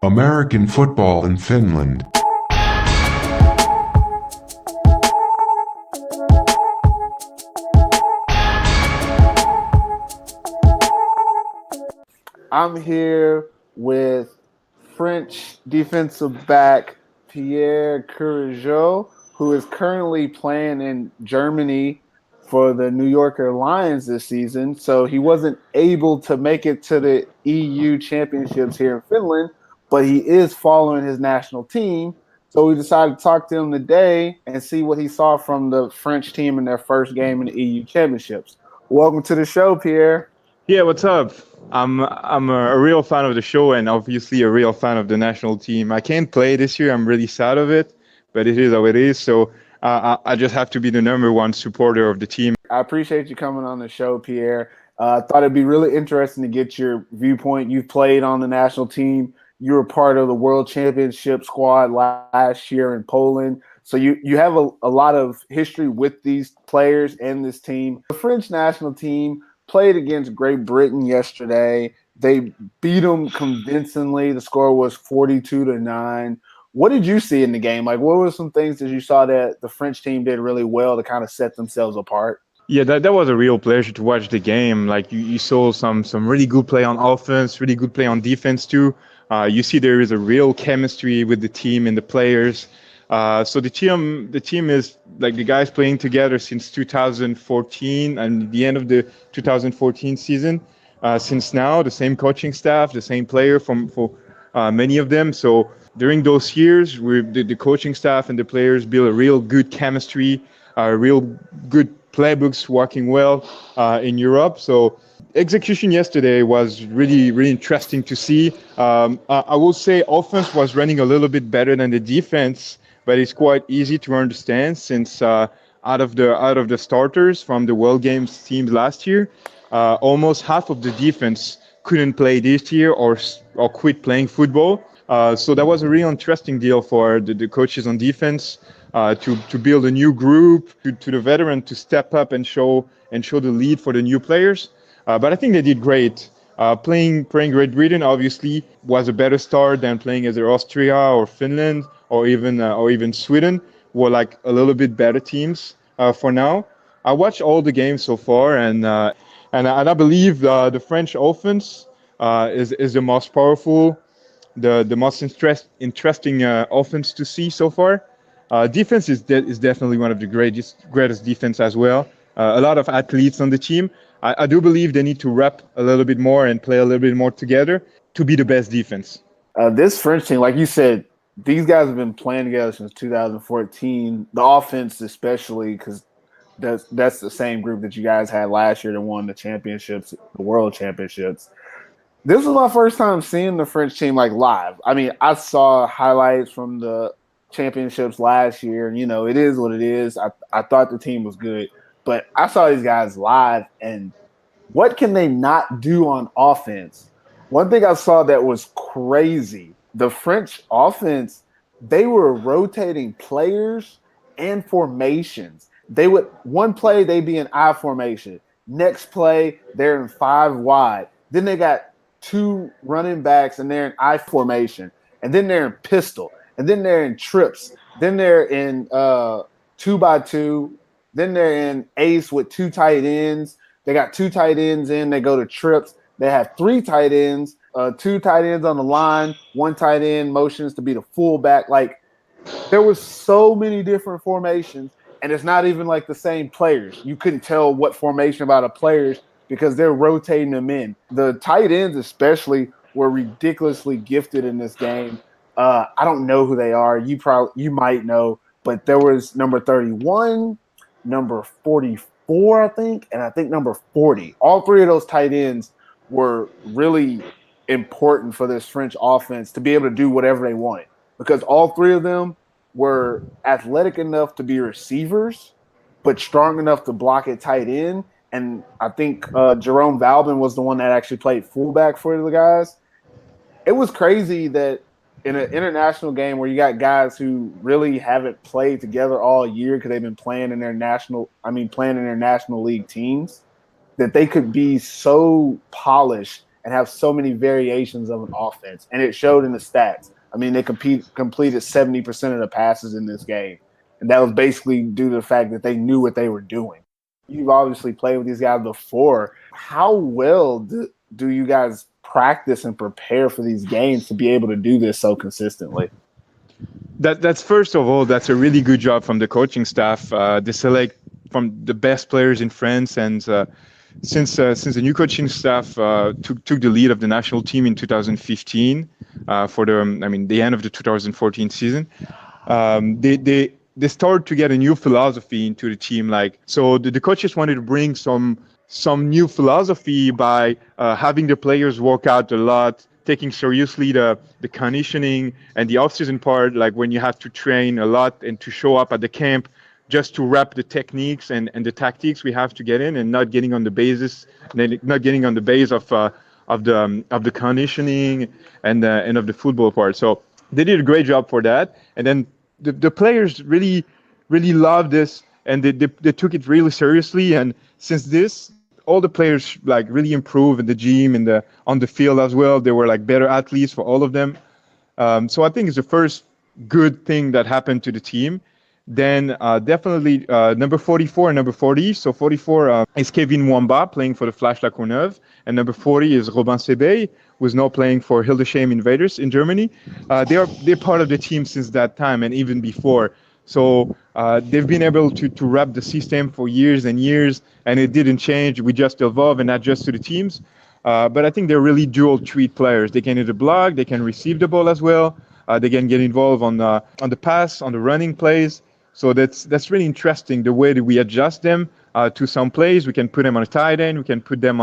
American football in Finland. I'm here with French defensive back Pierre Courageux, who is currently playing in Germany for the New Yorker Lions this season. So he wasn't able to make it to the EU championships here in Finland, but he is following his national team. So we decided to talk to him today and see what he saw from the French team in their first game in the EU championships. Welcome to the show, Pierre. Yeah, what's up? I'm a real fan of the show and obviously a real fan of the national team. I can't play this year. I'm really sad of it, but it is how it is. So I just have to be the number one supporter of the team. I appreciate you coming on the show, Pierre. I thought it'd be really interesting to get your viewpoint. You've played on the national team. You were part of the World Championship squad last year in Poland. So you have a lot of history with these players and this team. The French national team played against Great Britain yesterday. They beat them convincingly. The score was 42-9. What did you see in the game? Like, what were some things that you saw that the French team did really well to kind of set themselves apart? Yeah, that was a real pleasure to watch the game. Like you saw some really good play on offense, really good play on defense too. You see there is a real chemistry with the team and the players. So the team is like the guys playing together since 2014 and the end of the 2014 season. Since now, the same coaching staff, the same player for many of them. So during those years, the coaching staff and the players built a real good chemistry, real good playbooks working well in Europe. So execution yesterday was really interesting to see. I will say offense was running a little bit better than the defense, but it's quite easy to understand since out of the starters from the World Games teams last year, almost half of the defense couldn't play this year or quit playing football. So that was a really interesting deal for the coaches on defense to build a new group, to the veteran to step up and show the lead for the new players. But I think they did great. Playing Great Britain obviously was a better start than playing as Austria or Finland or even Sweden were like a little bit better teams for now. I watched all the games so far, and I believe the French offense is the most powerful, the most interesting offense to see so far. Defense is definitely one of the greatest defense as well. A lot of athletes on the team. I do believe they need to rep a little bit more and play a little bit more together to be the best defense. This French team, like you said, these guys have been playing together since 2014. The offense, especially, because that's the same group that you guys had last year that won the championships, the World Championships. This was my first time seeing the French team like live. I mean, I saw highlights from the championships last year, and it is what it is. I thought the team was good. But I saw these guys live, and what can they not do on offense? One thing I saw that was crazy, the French offense, they were rotating players and formations. One play, they'd be in I formation. Next play, they're in 5 wide. Then they got 2 running backs, and they're in I formation. And then they're in pistol. And then they're in trips. Then they're in 2x2. Then they're in ace with 2 tight ends. They got 2 tight ends in. They go to trips. They have 3 tight ends, 2 tight ends on the line, 1 tight end motions to be the fullback. Like, there was so many different formations, and it's not even like the same players. You couldn't tell what formation about the players because they're rotating them in. The tight ends especially were ridiculously gifted in this game. I don't know who they are. You might know, but there was number 31, number 44, I think, and I think number 40. All 3 of those tight ends were really important for this French offense to be able to do whatever they wanted because all 3 of them were athletic enough to be receivers, but strong enough to block at tight end. And I think Jerome Valbin was the one that actually played fullback for the guys. It was crazy that in an international game where you got guys who really haven't played together all year because they've been playing in their national league teams, that they could be so polished and have so many variations of an offense. And it showed in the stats. I mean, they completed 70% of the passes in this game. And that was basically due to the fact that they knew what they were doing. You've obviously played with these guys before. How well do you guys practice and prepare for these games to be able to do this so consistently? That's first of all, that's a really good job from the coaching staff. They select from the best players in France, and since the new coaching staff took the lead of the national team in 2015 for the end of the 2014 season, they started to get a new philosophy into the team. Like, so the coaches wanted to bring some new philosophy by having the players work out a lot, taking seriously the conditioning and the off-season part, like when you have to train a lot and to show up at the camp just to rep the techniques and the tactics we have to get in, and not getting on the basis, not getting on the base of the conditioning and of the football part. So they did a great job for that, and then the players really loved this, and they took it really seriously. And since this, all the players like really improved in the gym and on the field as well. They were like better athletes for all of them. So I think it's the first good thing that happened to the team. Then definitely number 44 and number 40. So 44 is Kevin Mwamba playing for the Flash La Courneuve, and number 40 is Robin Sebeil, who is now playing for Hildesheim Invaders in Germany. They're part of the team since that time and even before. So they've been able to rep the system for years and years, and it didn't change. We just evolve and adjust to the teams. But I think they're really dual treat players. They can either block, they can receive the ball as well. They can get involved on the pass, on the running plays. So that's really interesting, the way that we adjust them to some plays. We can put them on a tight end, we can put them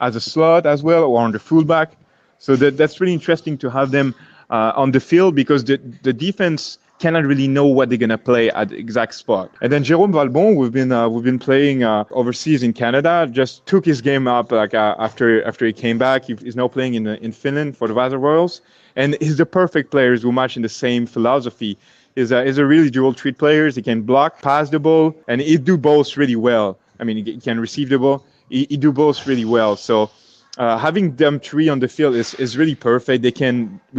as a slot as well, or on the fullback. So that's really interesting to have them on the field, because the defense cannot really know what they're gonna play at the exact spot. And then Jérôme Valbon, we've been playing overseas in Canada. Just took his game up after he came back. He's now playing in Finland for the Vasa Royals, and he's the perfect player who match in the same philosophy. He's a really dual treat player. He can block, pass the ball, and he do both really well. I mean, he can receive the ball. He do both really well. So having them three on the field is really perfect. We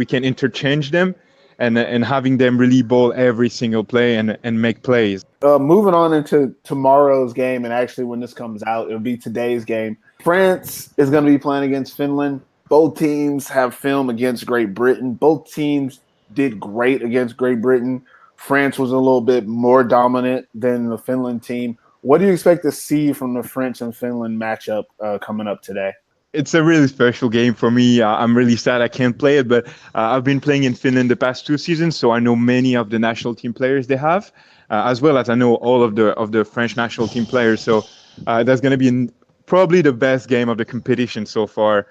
can interchange them. And having them really ball every single play and make plays. Moving on into tomorrow's game, and actually when this comes out, it'll be today's game. France is going to be playing against Finland. Both teams have film against Great Britain. Both teams did great against Great Britain. France was a little bit more dominant than the Finland team. What do you expect to see from the French and Finland matchup coming up today? It's a really special game for me. I'm really sad I can't play it, but I've been playing in Finland the past 2 seasons, so I know many of the national team players they have, as well as I know all of the French national team players. So that's going to be probably the best game of the competition so far,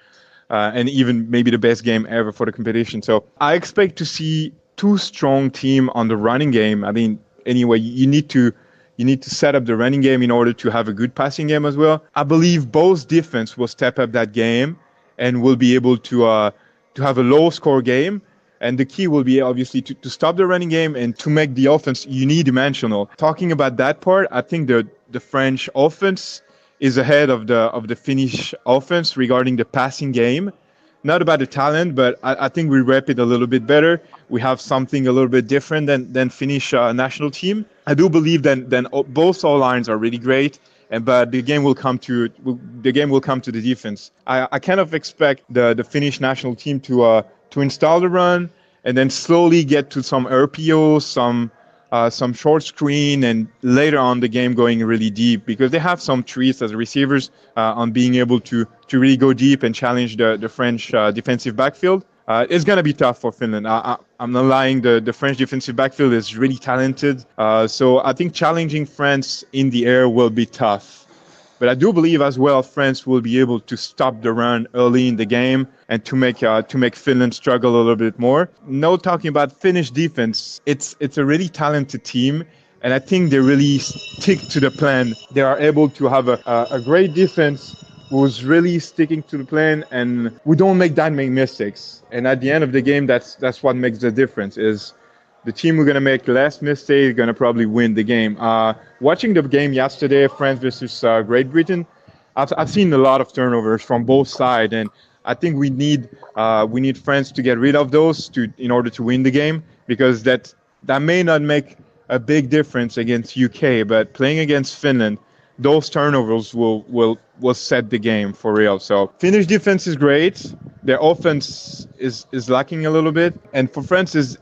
and even maybe the best game ever for the competition. So I expect to see 2 strong teams on the running game. I mean, anyway, you need to set up the running game in order to have a good passing game as well. I believe both defense will step up that game and will be able to have a low score game. And the key will be obviously to stop the running game and to make the offense unidimensional. Talking about that part, I think the French offense is ahead of the Finnish offense regarding the passing game. Not about the talent, but I think we rep it a little bit better. We have something a little bit different than Finnish national team. I do believe that both all lines are really great, but the game will come to the defense. I kind of expect the Finnish national team to install the run and then slowly get to some RPO, some short screen, and later on the game going really deep, because they have some treats as receivers on being able to really go deep and challenge the French defensive backfield. It's going to be tough for Finland. I'm not lying. The French defensive backfield is really talented. So I think challenging France in the air will be tough. But I do believe as well France will be able to stop the run early in the game and to make Finland struggle a little bit more. No talking about Finnish defense. It's a really talented team, and I think they really stick to the plan. They are able to have a great defense who's really sticking to the plan, and we don't make that many mistakes. And at the end of the game, that's what makes the difference. Is the team who's going to make less mistakes going to probably win the game. Watching the game yesterday, France versus Great Britain, I've seen a lot of turnovers from both sides, and I think we need France to get rid of those in order to win the game, because that may not make a big difference against UK, but playing against Finland, those turnovers will set the game for real. So Finnish defense is great. Their offense is lacking a little bit, and for France is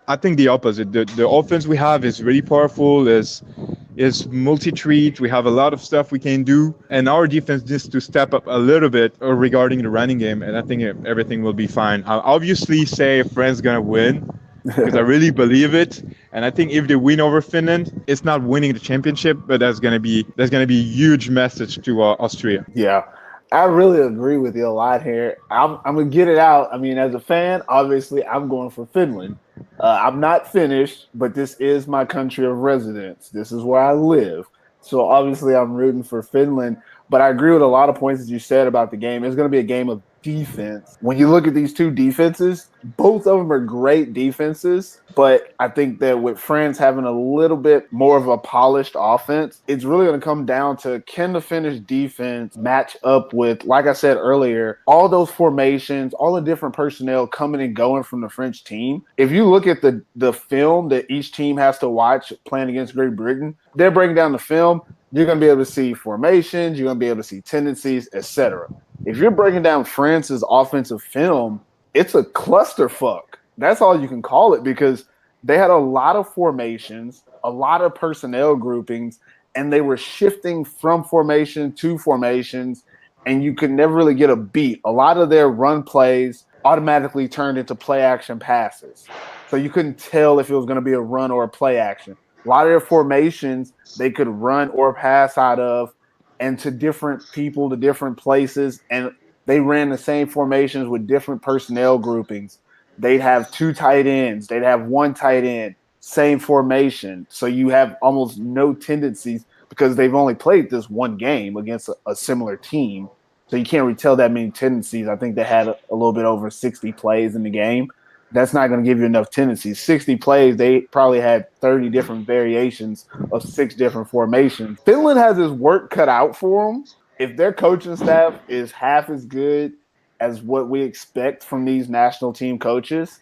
I think the opposite. The offense we have is really powerful. Is multi-treat. We have a lot of stuff we can do, and our defense needs to step up a little bit regarding the running game, and I think everything will be fine. I'll obviously say France gonna win, because I really believe it, and I think if they win over Finland, it's not winning the championship, but that's gonna be a huge message to Austria. Yeah, I really agree with you a lot here. I'm gonna get it out. I mean, as a fan, obviously, I'm going for Finland. I'm not Finnish, but this is my country of residence. This is where I live. So obviously, I'm rooting for Finland. But I agree with a lot of points that you said about the game. It's going to be a game of defense. When you look at these two defenses, both of them are great defenses. But I think that with France having a little bit more of a polished offense, it's really going to come down to, can the Finnish defense match up with, like I said earlier, all those formations, all the different personnel coming and going from the French team. If you look at the film that each team has to watch playing against Great Britain, they're breaking down the film. You're going to be able to see formations, you're going to be able to see tendencies, etc. If you're breaking down France's offensive film, it's a clusterfuck. That's all you can call it, because they had a lot of formations, a lot of personnel groupings, and they were shifting from formation to formations, and you could never really get a beat. A lot of their run plays automatically turned into play action passes. So you couldn't tell if it was going to be a run or a play action. A lot of their formations, they could run or pass out of, and to different people, to different places. And they ran the same formations with different personnel groupings. They'd have two tight ends. They'd have one tight end, same formation. So you have almost no tendencies, because they've only played this one game against a similar team. So you can't really tell that many tendencies. I think they had a little bit over 60 plays in the game. That's not going to give you enough tendencies. 60 plays, they probably had 30 different variations of 6 different formations. Finland has his work cut out for them. If their coaching staff is half as good as what we expect from these national team coaches,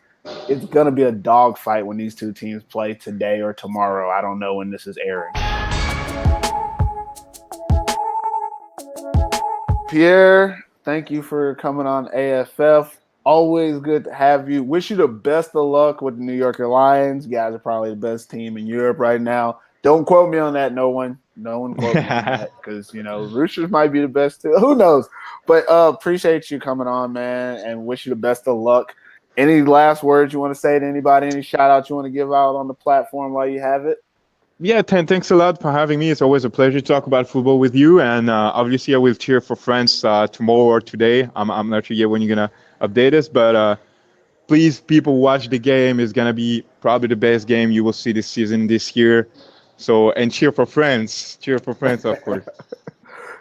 it's going to be a dogfight when these two teams play today or tomorrow. I don't know when this is airing. Pierre, thank you for coming on AFF. Always good to have you. Wish you the best of luck with the New Yorker Lions. You guys are probably the best team in Europe right now. Don't quote me on that, no one. No one quote me on that, because, Roosters might be the best too. Who knows? But appreciate you coming on, man, and wish you the best of luck. Any last words you want to say to anybody? Any shout-outs you want to give out on the platform while you have it? Yeah, thanks a lot for having me. It's always a pleasure to talk about football with you. And obviously, I will cheer for France tomorrow or today. I'm not sure yet when you're going to update us, but please, people, watch the game. It's going to be probably the best game you will see this season, this year. So, and cheer for France. Cheer for France, of course.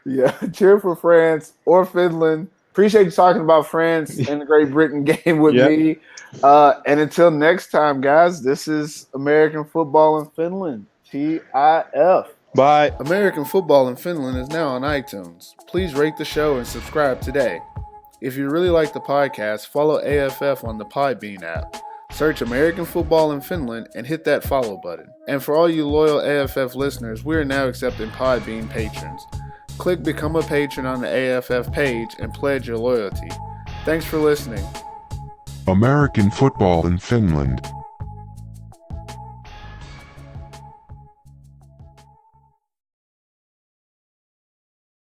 Yeah, cheer for France or Finland. Appreciate you talking about France and the Great Britain game with me. And until next time, guys, this is American Football in Finland. TIF. Bye. American Football in Finland is now on iTunes. Please rate the show and subscribe today. If you really like the podcast, follow AFF on the Podbean app. Search American Football in Finland and hit that follow button. And for all you loyal AFF listeners, we are now accepting Podbean patrons. Click Become a Patron on the AFF page and pledge your loyalty. Thanks for listening. American Football in Finland.